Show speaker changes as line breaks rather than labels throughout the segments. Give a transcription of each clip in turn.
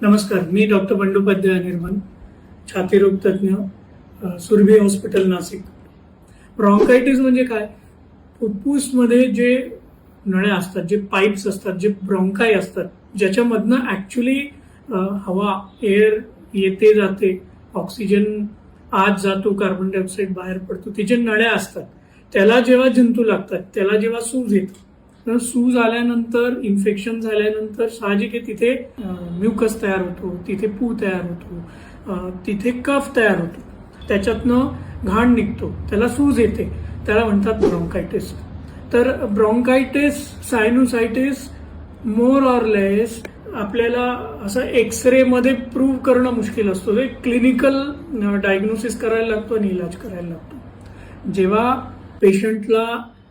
नमस्कार, मी डॉक्टर बंडोपाध्याय निर्मल, छातीरोग तज्ञ, Surabhi hospital Nashik. Bronchitis म्हणजे काय? फुफ्फुसमध्ये जे नळ्या असतात, जे पाईप्स असतात, जे ब्रॉन्काय असतात, ज्याच्यामधनं ऍक्च्युली हवा एअर येते जाते, ऑक्सिजन आत जातो, कार्बन डायऑक्साईड बाहेर पडतो, ते जे नळ्या असतात त्याला जेव्हा जंतू लागतात, त्याला जेव्हा सूज येतो, तर सूज आल्यानंतर, इन्फेक्शन झाल्यानंतर साहजिक आहे तिथे म्युकस तयार होतो, तिथे पू तयार होतो, तिथे कफ तयार होतो, त्याच्यातनं घाण निघतो, त्याला सूज येते, त्याला म्हणतात ब्रॉन्कायटिस. तर ब्रॉन्कायटिस, सायनुसायटिस मोर ऑर लेस आपल्याला असं एक्सरे मध्ये प्रूव्ह करणं मुश्किल असतो. क्लिनिकल डायग्नोसिस करायला लागतो आणि इलाज करायला लागतो. जेव्हा पेशंटला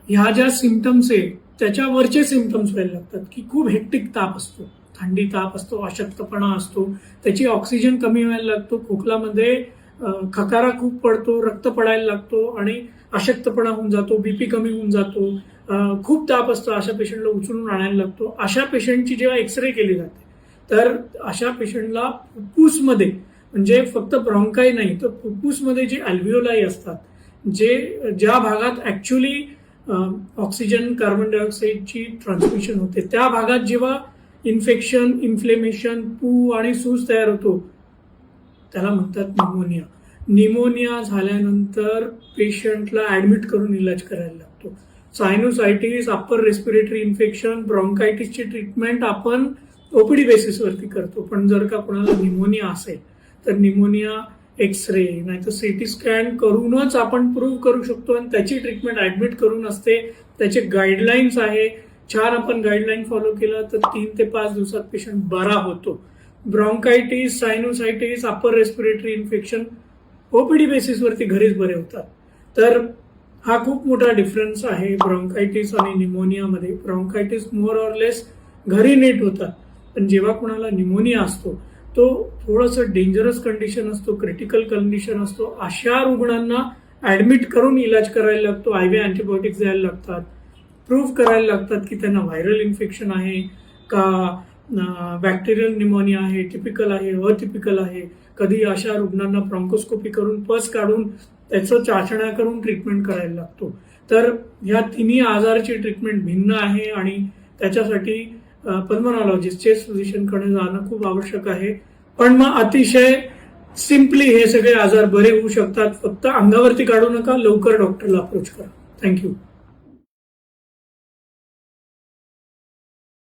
ह्या ज्या सिम्पटम्स आहे त्याच्यावरचे सिम्पटम्स व्हायला लागतात, की खूप हेक्टिक ताप असतो, थंडी ताप असतो, अशक्तपणा असतो, त्याची ऑक्सिजन कमी व्हायला लागतो, खोकलामध्ये खकारा खूप पडतो, रक्त पडायला लागतो आणि अशक्तपणा होऊन जातो, बीपी कमी होऊन जातो, खूप ताप असतो, अशा पेशंटला उचलून आणायला लागतो. अशा पेशंटची जेव्हा एक्सरे केली जाते तर अशा पेशंटला फुफ्फुसमध्ये, म्हणजे फक्त ब्रॉन्काय नाही तर फुफ्फुसमध्ये जे अल्व्हिओलाई असतात, जे ज्या भागात ऍक्च्युली ऑक्सिजन कार्बन डायऑक्साईडची ट्रान्समिशन होते, त्या भागात जेव्हा इन्फेक्शन, इन्फ्लेमेशन, पू आणि सूज तयार होतो, त्याला म्हणतात निमोनिया. निमोनिया झाल्यानंतर पेशंटला ऍडमिट करून इलाज करायला लागतो. Sinusitis, upper respiratory infection, ब्रॉन्कायटिसची treatment आपण ओपीडी बेसिसवरती करतो. पण जर का कोणाला निमोनिया असेल तर निमोनिया एक्सरे नाहीतर सीटी स्कॅन करूनच आपण प्रूव्ह करू शकतो आणि त्याची ट्रीटमेंट ऍडमिट करून असते. त्याचे गाईडलाईन्स आहे, छान आपण गाईडलाईन फॉलो केला तर 3 ते 5 दिवसात पेशंट बरा होतो. Bronchitis, sinusitis, upper respiratory infection OPD बेसिसवरती घरीच बरे होतात. तर हा खूप मोठा डिफरन्स आहे ब्रॉन्कायटिस आणि निमोनियामध्ये. ब्रॉन्कायटिस मोर ऑर लेस घरी नीट होतात, पण जेव्हा कोणाला निमोनिया असतो तो थोडंसं डेंजरस कंडिशन असतो, क्रिटिकल कंडिशन असतो, अशा रुग्णांना ऍडमिट करून इलाज करायला लागतो, आयव्ही अँटीबायोटिक्स द्यायला लागतात, प्रूव्ह करायला लागतात की त्यांना व्हायरल इन्फेक्शन आहे का बॅक्टेरियल निमोनिया आहे, टिपिकल आहे, अटिपिकल आहे. कधी अशा रुग्णांना ब्रॉन्कोस्कोपी करून पस काढून त्याचं चाचण्या करून ट्रीटमेंट करायला लागतो. तर ह्या तिन्ही आजाराची ट्रीटमेंट भिन्न आहे आणि त्याच्यासाठी पल्मोनॉलॉजिस्ट, चेस्ट फिजिशियनकडे जाणं खूप आवश्यक आहे. पण मग अतिशय सिम्पली हे सगळे आजार बरे होऊ शकतात. फक्त अंगावरती काढू नका, लवकर डॉक्टरला अप्रोच करा. थँक्यू.